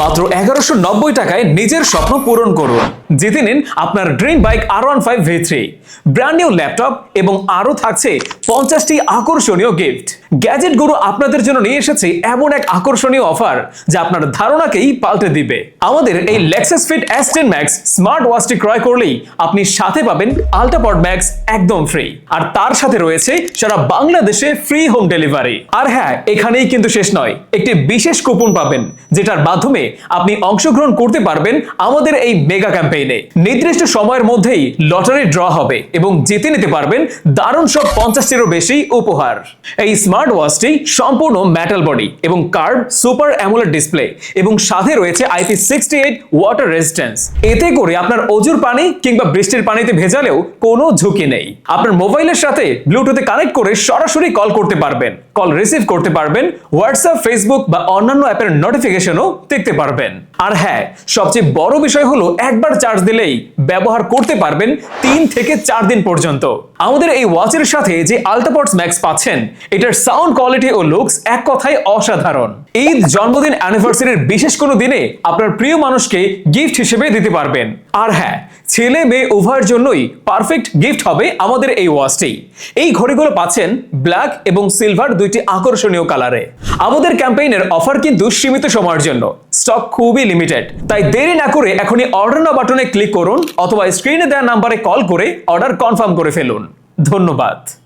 মাত্র 1190 টাকায় নিজের স্বপ্ন পূরণ করুন। জিতে নিন আপনার dream bike R15 V3, brand new laptop এবং আরো থাকছে 50টি আকর্ষণীয় গিফট। গ্যাজেট গুরু আপনাদের জন্য নিয়ে এসেছে এমন এক আকর্ষণীয় অফার যা আপনার ধারণাকেই পাল্টে দিবে। আমাদের এই Lexus Fit S10 Max smart ওয়াচটি ক্রয় করলেই আপনি সাথে পাবেন আল্ট্রাপড ম্যাক্স একদম ফ্রি, আর তার সাথে রয়েছে সারা বাংলাদেশে ফ্রি হোম ডেলিভারি। আর হ্যাঁ, এখানেই কিন্তু শেষ নয়, একটি বিশেষ কুপন পাবেন যেটার মাধ্যমে আপনি অংশগ্রহণ করতে পারবেন আমাদের এই মেগা ক্যাম্পেইনে। নির্দিষ্ট সময়ের মধ্যেই লটারি ড্র হবে এবং জিতে নিতে পারবেন দারুণ সব 50টিরও বেশি উপহার। এই স্মার্ট ওয়াচটি সম্পূর্ণ মেটাল বডি এবং কার্ভ সুপার অ্যামোলেড ডিসপ্লে এবং সাথে রয়েছে IP68 ওয়াটার রেজিস্ট্যান্স। এতে করে আপনার অজুর পানি কিংবা বৃষ্টির পানিতে ভেজালেও কোনো ঝুঁকি নেই। আপনার মোবাইলের সাথে ব্লুটুথে কানেক্ট করে সরাসরি কল করতে পারবেন, কল রিসিভ করতে পারবেন, হোয়াটসঅ্যাপ, ফেসবুক বা অন্যান্য অ্যাপের নোটিফিকেশনও দেখতে পারবেন। আর হ্যাঁ, সবচেয়ে বড় বিষয় হলো একবার চার্জ দিলেই ব্যবহার করতে পারবেন 3 থেকে 4 দিন পর্যন্ত। আমাদের এই ওয়াচের সাথে যে আল্ট্রাপডস ম্যাক্স পাচ্ছেন, এটার সাউন্ড কোয়ালিটি ও লুকস এক কথায় অসাধারণ। ঈদ, জন্মদিন, অ্যানিভার্সারির বিশেষ কোনো দিনে আপনার প্রিয় মানুষকে গিফট হিসেবে দিতে পারবেন। আর হ্যাঁ, ছেলে মেয়ে উভয়ের জন্যই পারফেক্ট গিফট হবে আমাদের এই ওয়াচটি। এই ঘড়িগুলো পাচ্ছেন ব্ল্যাক এবং সিলভার দুইটি আকর্ষণীয় কালারে। আমাদের ক্যাম্পেইনের অফার কিন্তু সীমিত সময়ের জন্য, স্টক খুবই লিমিটেড। তাই দেরি না করে এখনই অর্ডার নাও বাটনে ক্লিক করুন অথবা স্ক্রিনে দেওয়া নাম্বারে কল করে অর্ডার কনফার্ম করে ফেলুন। ধন্যবাদ।